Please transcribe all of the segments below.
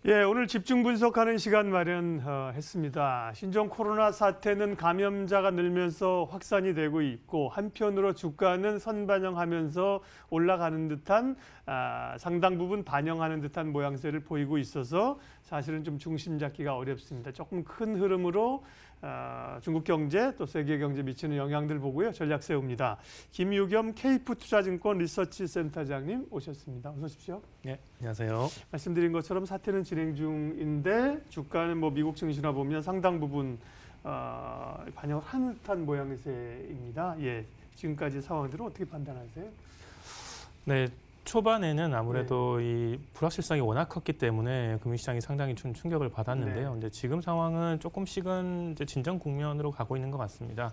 예, 오늘 집중 분석하는 시간 마련했습니다. 신종 코로나 사태는 감염자가 늘면서 확산이 되고 있고 한편으로 주가는 선반영하면서 올라가는 듯한 상당 부분 반영하는 듯한 모양새를 보이고 있어서 사실은 좀 중심 잡기가 어렵습니다. 조금 큰 흐름으로 중국 경제 또 세계 경제에 미치는 영향들 보고요. 전략 세웁니다. 김유겸 KF투자증권 리서치센터장님 오셨습니다. 어서 오십시오. 네, 안녕하세요. 말씀드린 것처럼 사태는 진행 중인데 주가는 뭐 미국 증시나 보면 상당 부분 반영을 하는 듯한 모양새입니다. 예, 지금까지 상황들은 어떻게 판단하세요? 네, 초반에는 아무래도 이 불확실성이 워낙 컸기 때문에 금융시장이 상당히 좀 충격을 받았는데요. 근데 지금 상황은 조금씩은 이제 진정 국면으로 가고 있는 것 같습니다.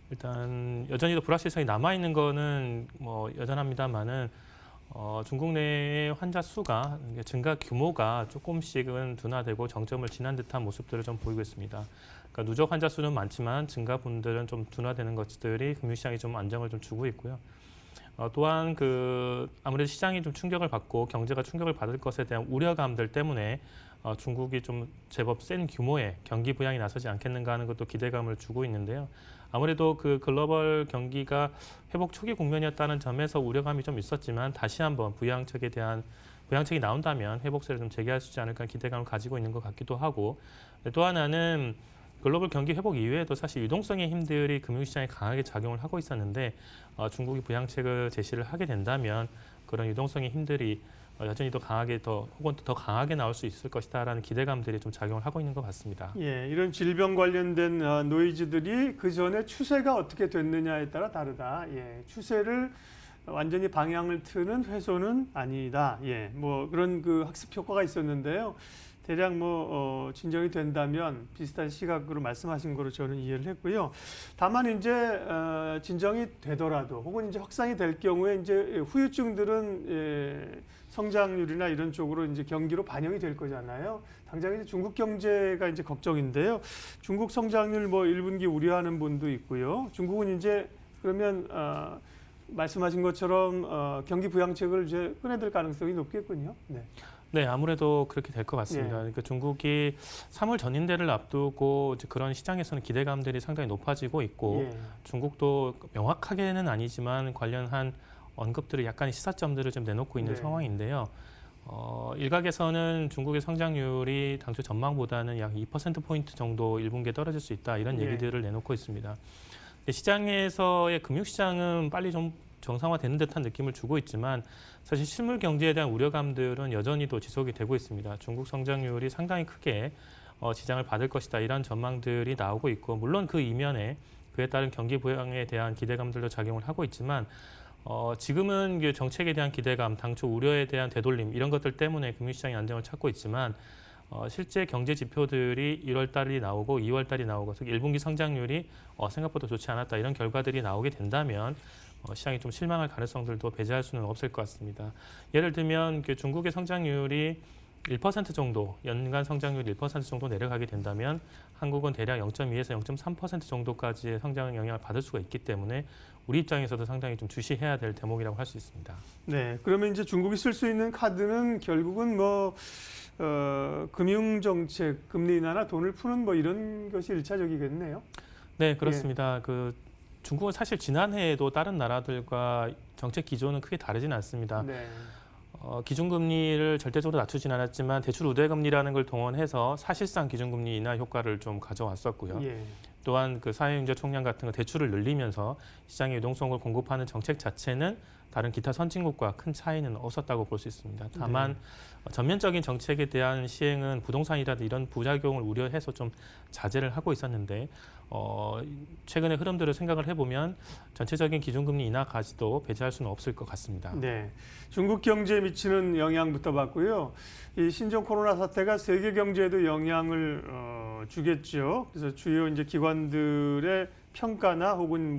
일단 여전히도 불확실성이 남아 있는 거는 뭐 여전합니다만은 중국 내의 환자 수가 증가 규모가 조금씩은 둔화되고 정점을 지난 듯한 모습들을 좀 보이고 있습니다. 그러니까 누적 환자 수는 많지만 증가분들은 좀 둔화되는 것들이 금융시장에 좀 안정을 좀 주고 있고요. 또한 아무래도 시장이 좀 충격을 받고 경제가 충격을 받을 것에 대한 우려감들 때문에 중국이 좀 제법 센 규모의 경기 부양이 나서지 않겠는가 하는 것도 기대감을 주고 있는데요. 아무래도 그 글로벌 경기가 회복 초기 국면이었다는 점에서 우려감이 좀 있었지만 다시 한번 부양책이 나온다면 회복세를 좀 재개할 수 있지 않을까 기대감을 가지고 있는 것 같기도 하고, 또 하나는 글로벌 경기 회복 이후에도 사실 유동성의 힘들이 금융시장에 강하게 작용을 하고 있었는데 중국이 부양책을 제시를 하게 된다면 그런 유동성의 힘들이 여전히 더 강하게 혹은 더 강하게 나올 수 있을 것이다라는 기대감들이 좀 작용을 하고 있는 것 같습니다. 예, 이런 질병 관련된 노이즈들이 그 전에 추세가 어떻게 됐느냐에 따라 다르다. 예, 추세를 완전히 방향을 트는 훼손은 아니다. 예, 뭐 그런 그 학습 효과가 있었는데요. 대략 진정이 된다면 비슷한 시각으로 말씀하신 거로 저는 이해를 했고요. 다만 이제 진정이 되더라도 혹은 이제 확산이 될 경우에 이제 후유증들은 성장률이나 이런 쪽으로 이제 경기로 반영이 될 거잖아요. 당장 이제 중국 경제가 이제 걱정인데요. 중국 성장률 1분기 우려하는 분도 있고요. 중국은 이제 그러면 말씀하신 것처럼 경기 부양책을 이제 꺼내들 가능성이 높겠군요. 네. 네, 아무래도 그렇게 될 것 같습니다. 그러니까 중국이 3월 전인대를 앞두고 이제 그런 시장에서는 기대감들이 상당히 높아지고 있고 중국도 명확하게는 아니지만 관련한 언급들을 약간의 시사점들을 좀 내놓고 있는 상황인데요. 일각에서는 중국의 성장률이 당초 전망보다는 약 2%포인트 정도 1분기에 떨어질 수 있다 이런 얘기들을 내놓고 있습니다. 시장에서의 금융시장은 빨리 좀 정상화되는 듯한 느낌을 주고 있지만 사실 실물 경제에 대한 우려감들은 여전히도 지속이 되고 있습니다. 중국 성장률이 상당히 크게 지장을 받을 것이다 이런 전망들이 나오고 있고 물론 그 이면에 그에 따른 경기 부양에 대한 기대감들도 작용을 하고 있지만 지금은 정책에 대한 기대감, 당초 우려에 대한 되돌림 이런 것들 때문에 금융시장이 안정을 찾고 있지만 실제 경제 지표들이 1월 달이 나오고 2월 달이 나오고 1분기 성장률이 생각보다 좋지 않았다 이런 결과들이 나오게 된다면 시장이 좀 실망할 가능성들도 배제할 수는 없을 것 같습니다. 예를 들면 중국의 성장률이 1% 정도, 연간 성장률 1% 정도 내려가게 된다면 한국은 대략 0.2에서 0.3% 정도까지의 성장 영향을 받을 수가 있기 때문에 우리 입장에서도 상당히 좀 주시해야 될 대목이라고 할 수 있습니다. 네, 그러면 이제 중국이 쓸 수 있는 카드는 결국은 금융정책, 금리 인하나 돈을 푸는 이런 것이 1차적이겠네요. 네, 그렇습니다. 중국은 사실 지난해에도 다른 나라들과 정책 기조는 크게 다르진 않습니다. 기준금리를 절대적으로 낮추진 않았지만 대출 우대금리라는 걸 동원해서 사실상 기준금리 인하 효과를 좀 가져왔었고요. 또한 사회경제 총량 같은 거 대출을 늘리면서 시장의 유동성을 공급하는 정책 자체는 다른 기타 선진국과 큰 차이는 없었다고 볼 수 있습니다. 다만 전면적인 정책에 대한 시행은 부동산이라든지 이런 부작용을 우려해서 좀 자제를 하고 있었는데 최근의 흐름들을 생각을 해보면 전체적인 기준금리 인하까지도 배제할 수는 없을 것 같습니다. 네, 중국 경제에 미치는 영향부터 봤고요. 이 신종 코로나 사태가 세계 경제에도 영향을 주겠죠. 그래서 주요 이제 기관들의 평가나 혹은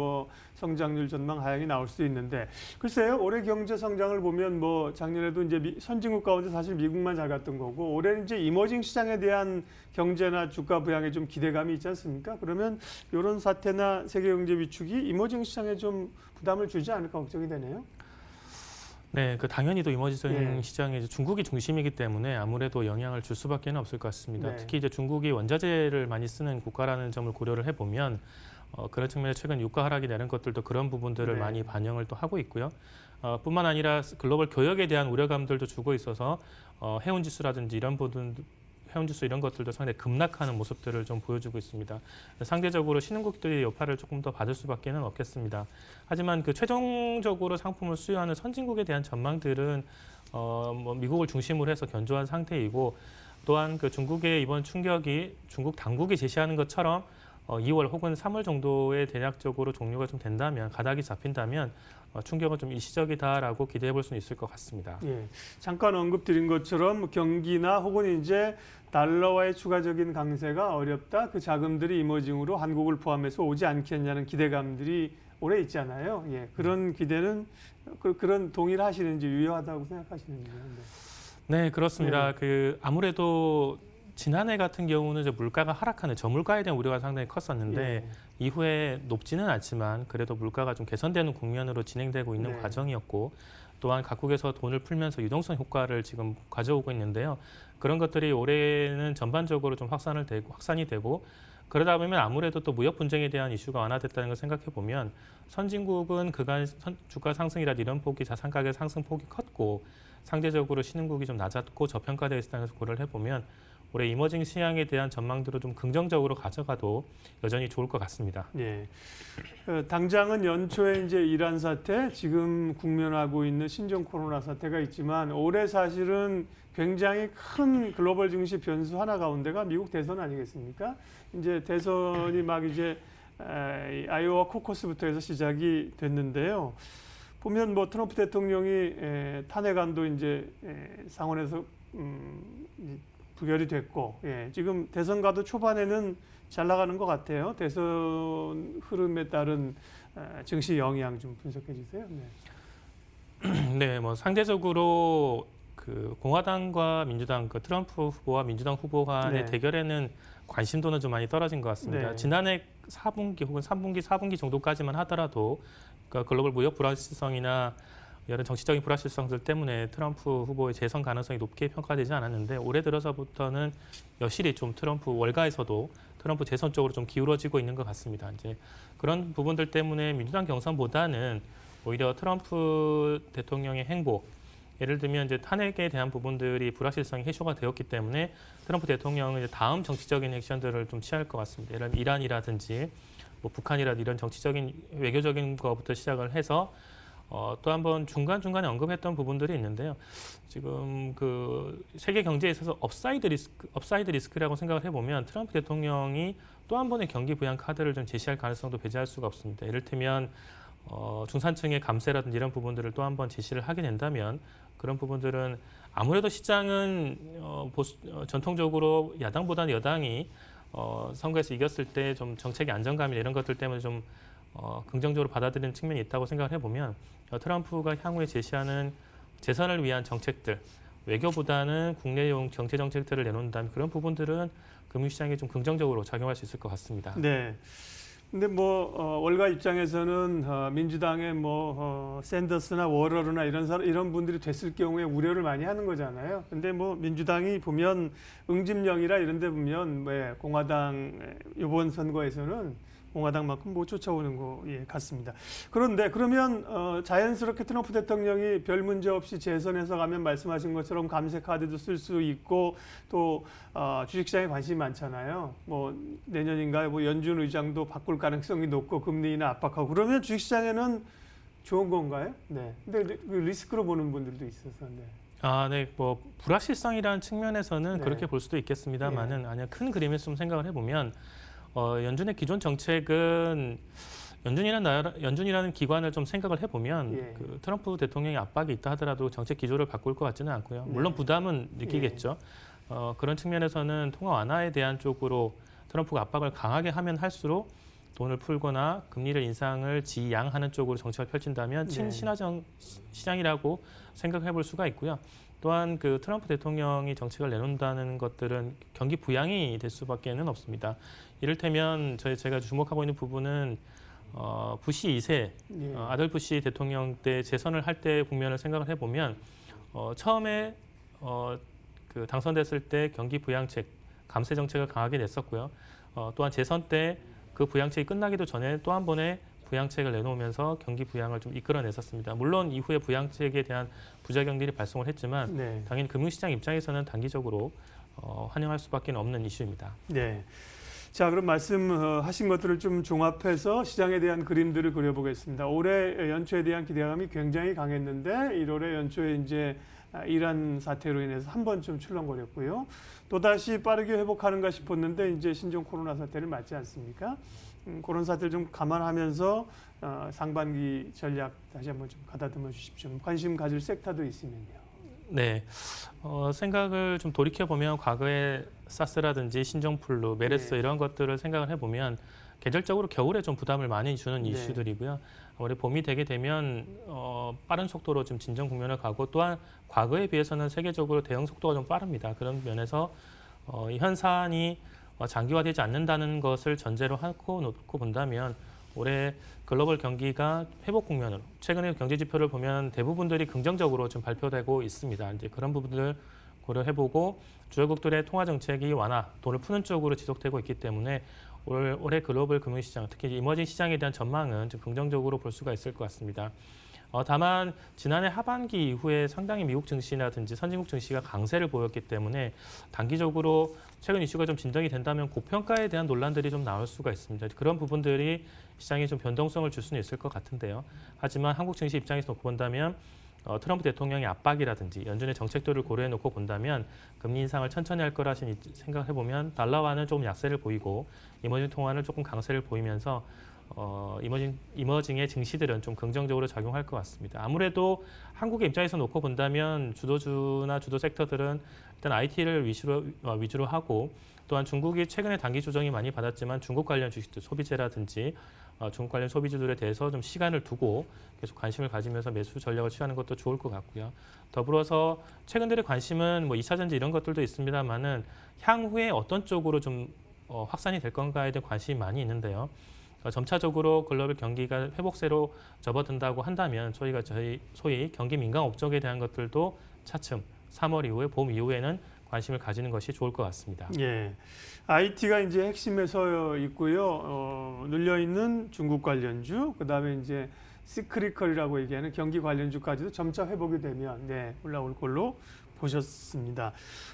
성장률 전망 하향이 나올 수 있는데 글쎄요, 올해 경제 성장을 보면 작년에도 이제 선진국 가운데 사실 미국만 잘 갔던 거고 올해는 이제 이머징 시장에 대한 경제나 주가 부양에 좀 기대감이 있지 않습니까? 그러면 이런 사태나 세계 경제 위축이 이머징 시장에 좀 부담을 주지 않을까 걱정이 되네요. 네, 그 당연히 또 이머징 예. 시장에 이제 중국이 중심이기 때문에 아무래도 영향을 줄 수밖에 없을 것 같습니다. 네. 특히 이제 중국이 원자재를 많이 쓰는 국가라는 점을 고려를 해보면 그런 측면에 최근 유가 하락이 되는 것들도 그런 부분들을 네. 많이 반영을 또 하고 있고요. 뿐만 아니라 글로벌 교역에 대한 우려감들도 주고 있어서 해운 지수라든지 이런 부분 해운 지수 이런 것들도 상당히 급락하는 모습들을 좀 보여주고 있습니다. 상대적으로 신흥국들이 여파를 조금 더 받을 수밖에는 없겠습니다. 하지만 그 최종적으로 상품을 수요하는 선진국에 대한 전망들은 뭐 미국을 중심으로 해서 견조한 상태이고 또한 그 중국의 이번 충격이 중국 당국이 제시하는 것처럼 2월 혹은 3월 정도에 대략적으로 종료가 좀 된다면 가닥이 잡힌다면 충격은 좀 일시적이다라고 기대해 볼 수는 있을 것 같습니다. 예, 잠깐 언급드린 것처럼 경기나 혹은 이제 달러와의 추가적인 강세가 어렵다. 그 자금들이 이머징으로 한국을 포함해서 오지 않겠냐는 기대감들이 오래 있잖아요. 예, 그런 기대는 그런 동일하시는지 유효하다고 생각하시는지요? 네, 그렇습니다. 그 아무래도 지난해 같은 경우는 이제 물가가 하락하는 저물가에 대한 우려가 상당히 컸었는데 예. 이후에 높지는 않지만 그래도 물가가 좀 개선되는 국면으로 진행되고 있는 네. 과정이었고 또한 각국에서 돈을 풀면서 유동성 효과를 지금 가져오고 있는데요. 그런 것들이 올해는 전반적으로 좀 확산이 되고 그러다 보면 아무래도 또 무역 분쟁에 대한 이슈가 완화됐다는 걸 생각해 보면 선진국은 그간 주가 상승이라든지 이런 폭이 자산 가격 상승 폭이 컸고 상대적으로 신흥국이 좀 낮았고 저평가되어 있다는 것을 고려를 해보면 올해 이머징 시장에 대한 전망들을 좀 긍정적으로 가져가도 여전히 좋을 것 같습니다. 예. 당장은 연초에 이제 이란 사태, 지금 국면하고 있는 신종 코로나 사태가 있지만 올해 사실은 굉장히 큰 글로벌 증시 변수 하나 가운데가 미국 대선 아니겠습니까? 이제 대선이 막 이제 아이오와 코커스부터 해서 시작이 됐는데요. 보면 뭐 트럼프 대통령이 탄핵안도 이제 상원에서 부결이 됐고, 예, 지금 대선과도 초반에는 잘 나가는 것 같아요. 대선 흐름에 따른 증시 영향 좀 분석해 주세요. 네, 네, 뭐 상대적으로 그 공화당과 민주당, 그 트럼프 후보와 민주당 후보 간의 네. 대결에는 관심도는 좀 많이 떨어진 것 같습니다. 네. 지난해 4분기 혹은 3분기, 4분기 정도까지만 하더라도 그러니까 글로벌 무역 불확실성이나 여러 정치적인 불확실성들 때문에 트럼프 후보의 재선 가능성이 높게 평가되지 않았는데 올해 들어서부터는 여실히 좀 트럼프 월가에서도 트럼프 재선 쪽으로 좀 기울어지고 있는 것 같습니다. 이제 그런 부분들 때문에 민주당 경선보다는 오히려 트럼프 대통령의 행보, 예를 들면 이제 탄핵에 대한 부분들이 불확실성이 해소가 되었기 때문에 트럼프 대통령은 이제 다음 정치적인 액션들을 좀 취할 것 같습니다. 예를 들면 이란이라든지 뭐 북한이라든지 이런 정치적인 외교적인 것부터 시작을 해서 또 한번 중간중간에 언급했던 부분들이 있는데요. 지금 그 세계 경제에 있어서 업사이드 리스크라고 생각을 해보면 트럼프 대통령이 또 한 번의 경기 부양 카드를 좀 제시할 가능성도 배제할 수가 없습니다. 이를테면 중산층의 감세라든지 이런 부분들을 또 한 번 제시를 하게 된다면 그런 부분들은 아무래도 시장은 전통적으로 야당보다는 여당이 선거에서 이겼을 때 좀 정책의 안정감이나 이런 것들 때문에 좀 긍정적으로 받아들이는 측면이 있다고 생각을 해보면 트럼프가 향후에 제시하는 재선을 위한 정책들, 외교보다는 국내용 경제 정책들을 내놓는다면 그런 부분들은 금융시장에 좀 긍정적으로 작용할 수 있을 것 같습니다. 네. 근데 뭐 월가 입장에서는 민주당의 샌더스나 워러나 이런 분들이 됐을 경우에 우려를 많이 하는 거잖아요. 근데 뭐 민주당이 보면 응집령이라 이런 데 보면 공화당 이번 선거에서는 공화당만큼 못 쫓아오는 것 같습니다. 그런데 그러면 자연스럽게 트럼프 대통령이 별 문제 없이 재선에서 가면 말씀하신 것처럼 감세 카드도 쓸 수 있고 또 주식시장에 관심이 많잖아요. 뭐 내년인가 뭐 연준 의장도 바꿀 가능성이 높고 금리 인하 압박하고 그러면 주식시장에는 좋은 건가요? 네. 근데 그 리스크로 보는 분들도 있어서. 네. 네, 뭐 불확실성이라는 측면에서는 네. 그렇게 볼 수도 있겠습니다만은 아니야 큰 그림에서 좀 생각을 해보면. 연준의 기존 정책은 연준이라는 기관을 좀 생각을 해보면 그 트럼프 대통령의 압박이 있다 하더라도 정책 기조를 바꿀 것 같지는 않고요. 물론 부담은 느끼겠죠. 그런 측면에서는 통화 완화에 대한 쪽으로 트럼프가 압박을 강하게 하면 할수록 돈을 풀거나 금리를 인상을 지양하는 쪽으로 정책을 펼친다면 친신화적 시장이라고 생각해 볼 수가 있고요. 또한 그 트럼프 대통령이 정책을 내놓는다는 것들은 경기 부양이 될 수밖에는 없습니다. 이를테면 제가 주목하고 있는 부분은 부시 2세 예. 아들 부시 대통령 때 재선을 할 때 국면을 생각을 해보면 처음에 그 당선됐을 때 경기 부양책, 감세 정책을 강하게 냈었고요. 또한 재선 때 그 부양책이 끝나기도 전에 또 한 번의 부양책을 내놓으면서 경기 부양을 좀 이끌어냈었습니다. 물론 이후에 부양책에 대한 부작용들이 발생을 했지만 네. 당연히 금융시장 입장에서는 단기적으로 환영할 수밖에 없는 이슈입니다. 네. 자, 그럼 말씀하신 것들을 좀 종합해서 시장에 대한 그림들을 그려보겠습니다. 올해 연초에 대한 기대감이 굉장히 강했는데 1월에 연초에 이제 이란 사태로 인해서 한 번 좀 출렁거렸고요. 또다시 빠르게 회복하는가 싶었는데 이제 신종 코로나 사태를 맞지 않습니까? 그런 사태를 좀 감안하면서 상반기 전략 다시 한번 좀 가다듬어 주십시오. 관심 가질 섹터도 있으면요. 네, 생각을 좀 돌이켜 보면 과거에 사스라든지 신종플루, 메르스 네. 이런 것들을 생각을 해보면 계절적으로 겨울에 좀 부담을 많이 주는 네. 이슈들이고요. 올해 봄이 되게 되면 빠른 속도로 좀 진정 국면을 가고 또한 과거에 비해서는 세계적으로 대응 속도가 좀 빠릅니다. 그런 면에서 이 현상이 장기화되지 않는다는 것을 전제로 놓고 본다면 올해 글로벌 경기가 회복 국면으로 최근에 경제 지표를 보면 대부분들이 긍정적으로 좀 발표되고 있습니다. 이제 그런 부분들을 고려해보고 주요국들의 통화 정책이 완화, 돈을 푸는 쪽으로 지속되고 있기 때문에 올해 글로벌 금융시장, 특히 이머징 시장에 대한 전망은 좀 긍정적으로 볼 수가 있을 것 같습니다. 다만 지난해 하반기 이후에 상당히 미국 증시라든지 선진국 증시가 강세를 보였기 때문에 단기적으로 최근 이슈가 좀 진정이 된다면 고평가에 대한 논란들이 좀 나올 수가 있습니다. 그런 부분들이 시장에 좀 변동성을 줄 수는 있을 것 같은데요. 하지만 한국 증시 입장에서 놓고 본다면 트럼프 대통령의 압박이라든지 연준의 정책들을 고려해 놓고 본다면 금리 인상을 천천히 할 거라 생각을 해보면 달러화는 조금 약세를 보이고 이머징 통화는 조금 강세를 보이면서 이머징의 증시들은 좀 긍정적으로 작용할 것 같습니다. 아무래도 한국의 입장에서 놓고 본다면 주도주나 주도 섹터들은 일단 IT를 위주로 하고 또한 중국이 최근에 단기 조정이 많이 받았지만 중국 관련 주식들, 소비재라든지 중국 관련 소비주들에 대해서 좀 시간을 두고 계속 관심을 가지면서 매수 전략을 취하는 것도 좋을 것 같고요. 더불어서 최근 들의 관심은 뭐 2차 전지 이런 것들도 있습니다만은 향후에 어떤 쪽으로 좀 확산이 될 건가에 대한 관심이 많이 있는데요. 점차적으로 글로벌 경기가 회복세로 접어든다고 한다면 저희가 소위 경기 민감 업종에 대한 것들도 차츰 3월 이후에 봄 이후에는 관심을 가지는 것이 좋을 것 같습니다. 예, IT가 이제 핵심에 서 있고요. 눌려 있는 중국 관련주, 그다음에 이제 시크리컬이라고 얘기하는 경기 관련주까지도 점차 회복이 되면 올라올 걸로 보셨습니다.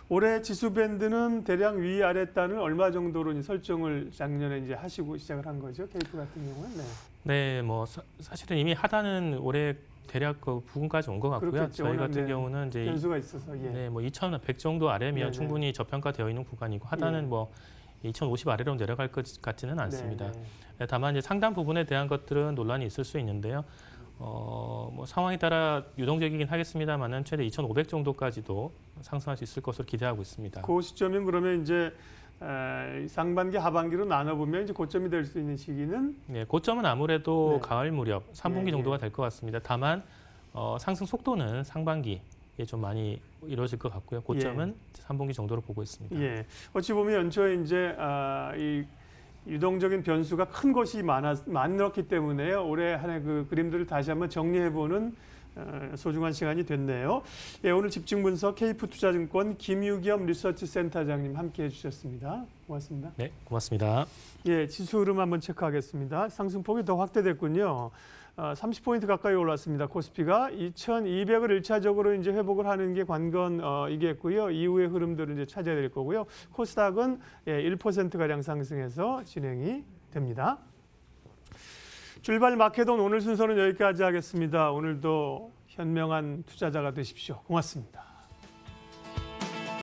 올해 지수 밴드는 대략 위아래 단을 얼마 정도로 이제 설정을 작년에 이제 하시고 시작을 한 거죠. 케이프 같은 경우는. 네, 뭐 사실은 이미 하단은 올해 대략 그 부근까지 온 것 같고요. 그렇겠죠. 저희 같은 경우는 이제 변수가 있어서 뭐 2,100 정도 아래면 네네. 충분히 저평가되어 있는 구간이고 하단은 뭐 2,050 아래로 내려갈 것 같지는 않습니다. 네네. 다만 이제 상당 부분에 대한 것들은 논란이 있을 수 있는데요. 뭐 상황에 따라 유동적이긴 하겠습니다만은 최대 2,500 정도까지도 상승할 수 있을 것으로 기대하고 있습니다. 그 시점이면 그러면 이제 상반기 하반기로 나눠보면 이제 고점이 될 수 있는 시기는 네, 고점은 아무래도 네. 가을 무렵 3분기 네, 정도가 될 것 같습니다. 다만 상승 속도는 상반기에 좀 많이 이루어질 것 같고요. 고점은 3분기 정도로 보고 있습니다. 예, 어찌 보면 연초에 이제 이 유동적인 변수가 큰 것이 많았기 때문에 올해 한 해 그 그림들을 다시 한번 정리해보는 소중한 시간이 됐네요. 예, 오늘 집중 분석 KF투자증권 김유겸 리서치 센터장님 함께해 주셨습니다. 고맙습니다. 네, 고맙습니다. 예, 지수 흐름 한번 체크하겠습니다. 상승폭이 더 확대됐군요. 30포인트 가까이 올랐습니다. 코스피가 2,200을 1차적으로 이제 회복을 하는 게 관건이겠고요. 이후의 흐름들을 이제 찾아야 될 거고요. 코스닥은 1%가량 상승해서 진행이 됩니다. 출발 마켓온 오늘 순서는 여기까지 하겠습니다. 오늘도 현명한 투자자가 되십시오. 고맙습니다.